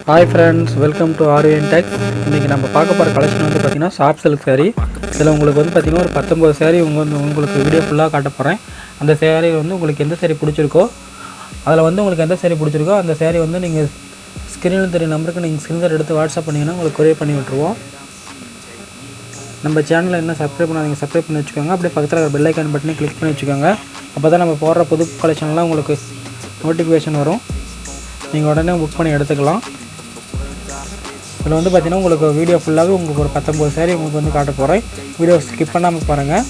Hi friends, welcome to RN Tech. இன்னைக்கு நம்ம பார்க்க போற கலெக்ஷன் வந்து பாத்தீங்கன்னா சாஃப்ட் சில்க் saree. இதுல உங்களுக்கு வந்து பாத்தீங்கன்னா ஒரு 19 saree உங்களுக்கு வீடியோ ஃபுல்லா காட்ட போறேன். அந்த saree வந்து உங்களுக்கு எந்த saree பிடிச்சிருக்கோ அதுல வந்து உங்களுக்கு எந்த saree பிடிச்சிருக்கோ அந்த saree வந்து நீங்க ஸ்கிரீன்ல தெரிய நம்பருக்கு நீங்க ஸ்கிரீன்ஷாட் எடுத்து வாட்ஸ்அப் பண்ணீங்கன்னா உங்களுக்கு கொரியர் பண்ணி விட்டுருவோம். நம்ம சேனலை என்ன சப்ஸ்கிரைப் பண்ணாதீங்க, சப்ஸ்கிரைப் பண்ணி வச்சுக்கோங்க. அப்படியே பக்கத்துல இருக்கிற பெல் ஐகான் பட்டனை கிளிக் பண்ணி வச்சுக்கோங்க. அப்பதான் நம்ம போடுற புது கலெக்ஷன்லாம் உங்களுக்கு நோட்டிஃபிகேஷன் வரும். நீங்க உடனே புக் பண்ணி எடுத்துக்கலாம். இதில் வந்து பார்த்தீங்கன்னா உங்களுக்கு வீடியோ ஃபுல்லாகவே உங்களுக்கு ஒரு 19 saree உங்களுக்கு வந்து காட்ட போகிறேன். வீடியோ ஸ்கிப் பண்ணாமல் பாருங்கள்.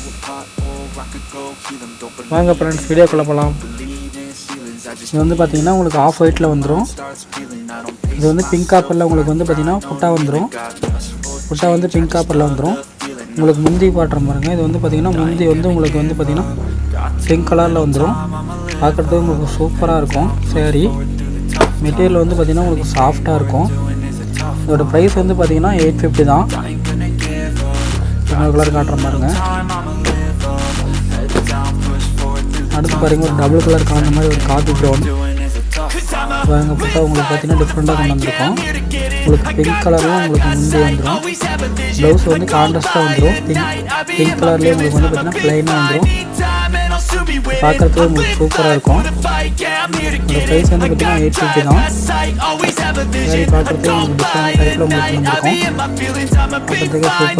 வாங்க ஃப்ரெண்ட்ஸ் வீடியோக்குள்ளே போகலாம். இது வந்து பார்த்தீங்கன்னா உங்களுக்கு ஆஃப் ஒயிட்டில் வந்துடும். இது வந்து பிங்க் காப்பரில் உங்களுக்கு வந்து பார்த்தீங்கன்னா புட்டா வந்துடும். புட்டா வந்து பிங்க் காப்பரில் வந்துடும். உங்களுக்கு முந்தி பாட்டுற பாருங்க. இது வந்து பார்த்தீங்கன்னா முந்தி வந்து உங்களுக்கு வந்து பார்த்தீங்கன்னா பிங்க் கலரில் வந்துடும். பார்க்குறதுக்கு உங்களுக்கு சூப்பராக இருக்கும் saree. மெட்டீரியல் வந்து பார்த்தீங்கன்னா உங்களுக்கு சாஃப்டாக இருக்கும். இதோட ப்ரைஸ் வந்து பார்த்தீங்கன்னா 850 தான். கலர் காட்டுற பாருங்க. அடுத்து பாருங்க ஒரு டபுள் கலர் காணுற மாதிரி ஒரு காப்பி ப்ரௌன் பாருங்க. புட்டா உங்களுக்கு பார்த்தீங்கன்னா டிஃப்ரெண்ட்டாக கொண்டு வந்திருக்கோம். உங்களுக்கு பிங்க் கலர்லாம் உங்களுக்கு முந்தி வந்துடும். ப்ளவுஸ் வந்து கான்ட்ராஸ்ட்டாக வந்துடும். பிங்க் கலர்லேயே உங்களுக்கு வந்து பார்த்தீங்கன்னா ப்ளைனாக வந்துடும். பார்க்குறதுக்கு உங்களுக்கு சூப்பராக இருக்கும். இந்த ப்ரைஸ் வந்து பார்த்தீங்கன்னா 850 தான். சரி பார்க்குறதுக்கு உங்களுக்கு டிஃப்ரெண்ட் டைப்பில் உங்களுக்கு வந்துருக்கும். பார்க்குறதுக்கு சூப்பராக இருக்கும் பாருங்க.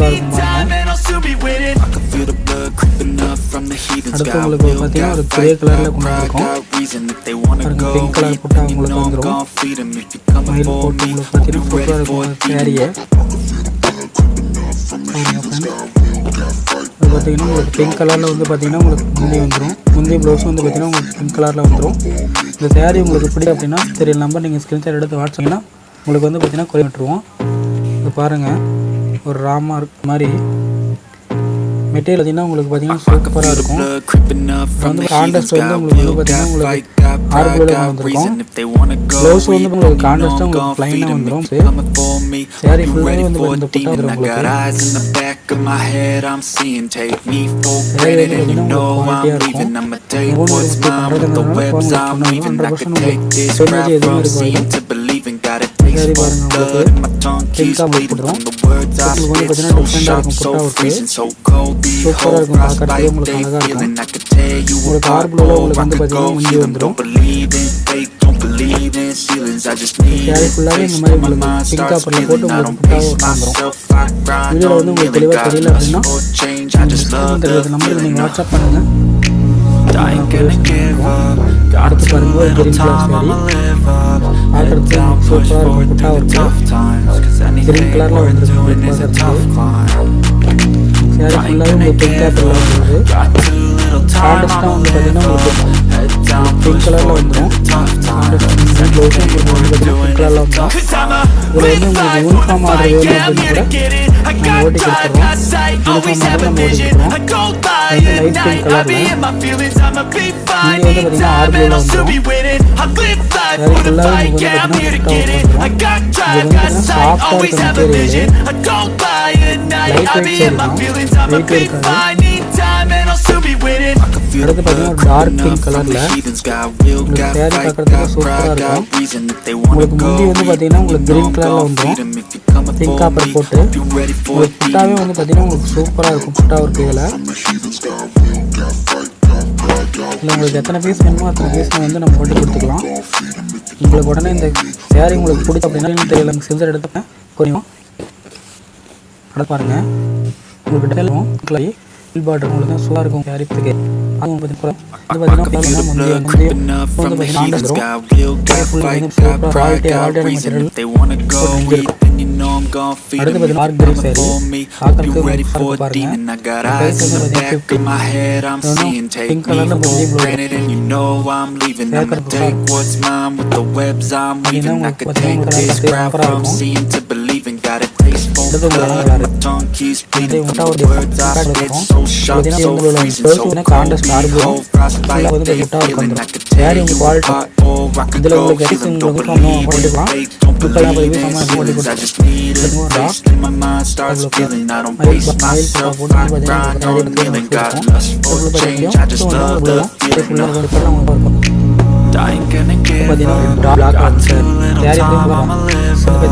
அடுத்து உங்களுக்கு பார்த்தீங்கன்னா ஒரு கிரே கலரில் கொண்டு வந்திருக்கோம். பாருங்க பிங்க் கலர் போட்டு உங்களுக்கு வந்துடும். மயில் போட்டு உங்களுக்கு பார்த்தீங்கன்னா சூப்பராக இருக்கும் சேரீயை. அது பார்த்தீங்கன்னா உங்களுக்கு பிங்க் கலரில் வந்து பார்த்தீங்கன்னா உங்களுக்கு முந்தி வந்துடும். முந்தி ப்ளவுஸ் வந்து பார்த்தீங்கன்னா உங்களுக்கு பிங்க் கலரில் வந்துடும். இந்த சேரீ உங்களுக்கு பிடிக்கும் அப்படின்னா தெரியல நம்பர் நீங்கள் ஸ்க்ரீன்ஷாட் எடுத்து வாட்ஸ்அப்னா உங்களுக்கு வந்து பார்த்தீங்கன்னா கொரிய விட்டுருவோம். இது பாருங்கள் ஒரு ராமா மாதிரி மெட்டீரியல் பார்த்தீங்கன்னா உங்களுக்கு பார்த்தீங்கன்னா சூப்பராக இருக்கும். வந்து கான்ட்ராஸ்ட் வந்து உங்களுக்கு வந்து பார்த்தீங்கன்னா உங்களுக்கு ஆர்பியில் வந்துருக்கும். ப்ளவுஸ் வந்து உங்களுக்கு கான்ட்ராஸ்ட்டாக உங்களுக்கு ப்ளைனாக வந்துடும். சேரீ ஃபுல்லாகவே வந்து இந்த புட்டா வந்துடும் உங்களுக்கு. சேரீ வந்து பார்த்தீங்கன்னா குவாலிட்டியாக இருக்கும். 100% எதுவுமே இருக்காது. சேரீ பாருங்கள் உங்களுக்கு பிங்காக போட்டுடும். உங்களுக்கு வந்து பார்த்தீங்கன்னா டிஃப்ரெண்டாக இருக்கும். புட்டாவுக்கு சூப்பராக இருக்கும். பார்க்கறதுக்கு உங்களுக்கு அழகாக இருக்கும். உங்களுக்கு ஆர்பிளில் உங்களுக்கு வந்து பார்த்தீங்கன்னா முந்தி வந்துடும். சேரீ ஃபுல்லாகவே இந்த மாதிரி உங்களுக்கு பிங்க் காப்பரில் போட்டு உங்களுக்கு புட்டாக வந்துடும். வீடியோவில் வந்து உங்களுக்கு தெளிவாக தெரியல அப்படின்னா நம்பருக்கு நீங்கள் வாட்ஸ்அப் பண்ணுங்கள். அடுத்து பாருங்க ஒரு கிரீன் கலர் சேரீ. பார்க்குறதுக்கு சூப்பராக இருக்கும். புட்டாக இருக்கும். கிரீன் கலரில் வந்துருக்கு. சேரீ ஃபுல்லாகவே உங்களுக்கு பிங்க் காப்பரில் வந்துருது. கான்ட்ராஸ்ட்டாக வந்து பார்த்தீங்கன்னா உங்களுக்கு பிங்க் கலரில் வந்துடும். ப்ளவுஸும் உங்களுக்கு வந்து பார்த்தீங்கன்னா பிங்க் கலரில் வந்துடும். இதில் வந்து உங்களுக்கு யூனிஃபார்ம் ஆர்டர் வேணும் அப்படின்னு கூட நம்ம ஓட்டி கொடுத்துருவோம். யூனிஃபார்ம் ஆர்டர் நம்ம ஓட்டி கொடுத்துருவோம். அது வந்து லைட் பிங்க் கலரில் நீங்கள் வந்து பார்த்தீங்கன்னா ஆர்பியில் வந்துடும். சேரீ ஃபுல்லாகவே உங்களுக்கு வந்து பார்த்தீங்கன்னா புட்டா வந்துடும். இது வந்து பார்த்தீங்கன்னா சாஃப்டாக இருக்க மெட்டீரியல். லைட் வெயிட் சேரீ தான், வெயிட் இருக்காது. அடுத்து பார்த்தீங்கன்னா ஒரு டார்க் பிங்க் கலரில் உங்களுக்கு சேரீ பார்க்குறதுக்கு சூப்பராக இருக்கும். உங்களுக்கு முந்தி வந்து பார்த்தீங்கன்னா உங்களுக்கு கிரீன் கலரில் வந்துடும். பிங்க் காப்பர் போட்டு உங்களுக்கு புட்டாவே வந்து பார்த்தீங்கன்னா உங்களுக்கு சூப்பராக இருக்கும். புட்டா இருக்குது. இதில் உங்களுக்கு எத்தனை பீஸ் வேணுமோ அத்தனை பீஸ் வந்து நம்ம போட்டு கொடுத்துக்கலாம். உங்களுக்கு உடனே இந்த சேரீ உங்களுக்கு பிடிச்ச அப்படின்னா தெரியல நமக்கு செஞ்சு எடுத்துப்பேன் புரியும். அடுத்து பாருங்கள் உங்களுக்கு டெய்லும் ஃபுல் பார்டர் உங்களுக்கு தான் சூப்பராக இருக்கும். சேரீக்கு அதுவும் பார்த்தீங்கன்னா அடுத்து டார்க் கிரீன் சேரீ பார்க்கறதுக்கு பிங்க் கலரில் முந்தி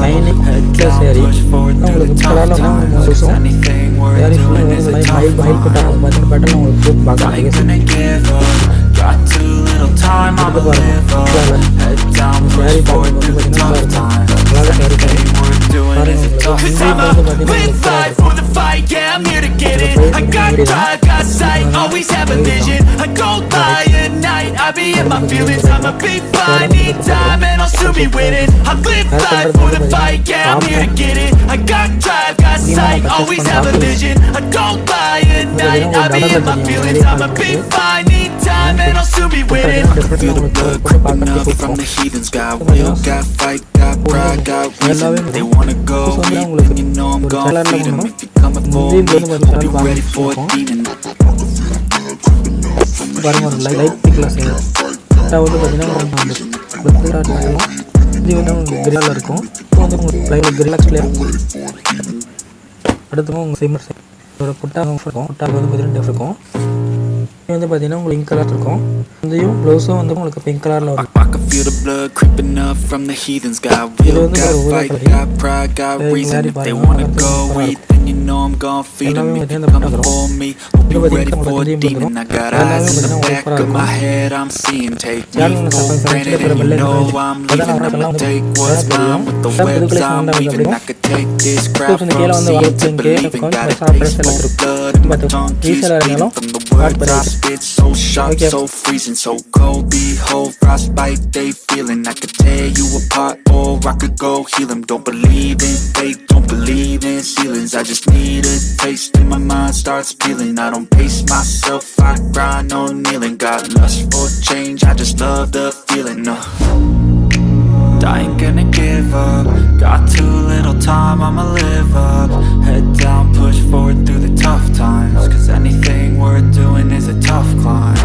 லைனிங் ப்ளஸ் சேரீ உங்களுக்கு கலரில் முழுசும் சேரீ ஃபுல்லாக வந்து மயில் பட்டன் பார்த்தீங்கன்னா பட்டன் உங்களுக்கு சூப் பார்க்கலாம் அடுத்து பாருங்கள் சேரீ பார்க்கும்போது பார்த்தீங்கன்னா அழகாக sari I be in my feelings, I'm a big fine, need time and I'll still be winning. I live life for the fight, yeah, I'm here to get it. I got drive, got sight, always have a vision. I don't lie at night, I be in my feelings, I'm a big fine, need time and I'll still be winning. I can feel the blood creeping up from the heathens. Got will, got fight, got pride, got reason. If they wanna go eat, then you know I'm gon' feed them. If you're coming for me, hope you're ready for a demon. பாருங்க ஒரு light பிக்கில் செய்யும் வந்து பார்த்தீங்கன்னா இது வந்து உங்களுக்கு கிரில்லாக இருக்கும் இப்போ வந்து உங்களுக்கு கிரில்லாக்ஸ் பிளேயர் அடுத்து உங்கள் சிம்மர் ஒரு புட்டா இருக்கும் புட்டாவுக்கு வந்து பார்த்தீங்கன்னா இருக்கும் இது வந்து பார்த்தீங்கன்னா உங்களுக்கு பிங்க் கலர் இருக்கும் இதையும் ப்ளவுஸும் வந்து உங்களுக்கு பிங்க் கலரில் வரும் I can feel the blood creeping up from the heathens. Got will, got fight, got pride, got reason. If they wanna go eat, then you know I'm gon' feed them. If you're coming for me, hope you're ready for a demon. I got eyes in the back of my head, I'm seeing. Take me for granted and you know I'm leaving. I'ma take what's mine with the webs I'm weaving. I could take this crap from seeing to believing. Got a taste for blood and my tongue keeps bleeding from the words I spit. So sharp, so freezing, so cold. Behold, frostbite they feeling. I could tear you apart or I could go heal them. Don't believe in fate, don't believe in ceilings. I just need a taste and my mind starts peeling. I don't pace myself, I grind on kneeling. Got lust for change, I just love the feeling. I ain't gonna give up. Got too little time, I'ma live up. Head down, push forward through the tough times. Cause anything worth doing is a tough climb.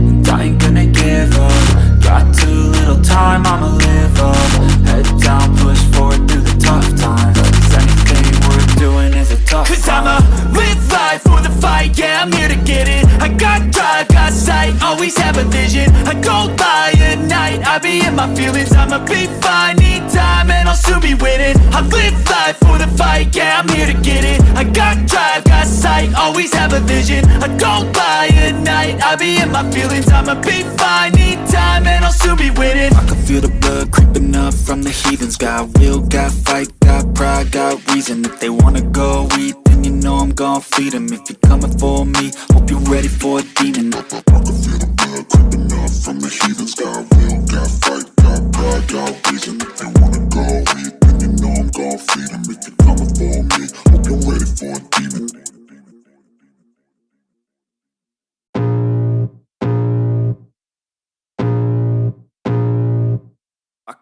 And I ain't gonna give up. Got too little time, I'ma live up. Head down, push forward through the tough times. Cause anything worth doing is a tough Cause climb. I'ma live life for the fight, yeah, I'm here to get it. I got drive, got sight, always have a vision. I don't lie at night, I be in my feelings. I'm a big fine, need time and I'll still be winning. I live life for the fight, yeah, I'm here to get it. I got drive, got sight, always have a vision. I don't lie at night, I be in my feelings. I'm a big fine, need time and I'll still be winning. I can feel the blood creeping up from the heathens. Got will, got fight, got pride, got reason. If they wanna go eat, then you know I'm gon' feed them. If you're coming for me, hope you're ready for a demon. I can feel the blood creeping up from the heathens. Got will, got fight, got pride, got reason. If they wanna go eat, then you know I'm gon' feed them. If you're coming for me, hope you're ready for a demon.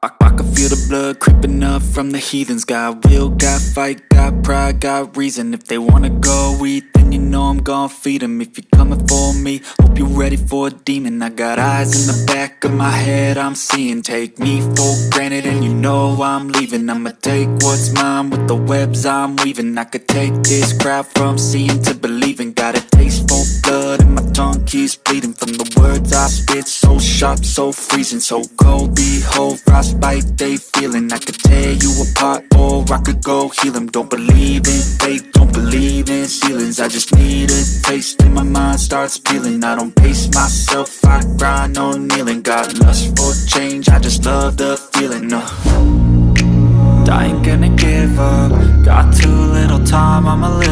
I can feel the blood creeping up from the heathens. Got will, got fight, got pride, got reason. If they wanna go eat, then you know I'm gon' feed them. If you're coming for me, hope you're ready for a demon. I got eyes in the back of my head, I'm seeing. Take me for granted and you know I'm leaving. I'ma take what's mine with the webs I'm weaving. I could take this crowd from seeing to believing. Got a taste for blood and my tongue keeps bleeding from the words I spit. So sharp, so freezing, so cold. Behold, frostbite they feeling. I could tear you apart or I could go heal them. Don't believe in fate, don't believe in ceilings. I just need a taste and my mind starts peeling. I don't pace myself, I grind on kneeling. Got lust for change, I just love the feeling. I ain't gonna give up. Got too little time, I'ma live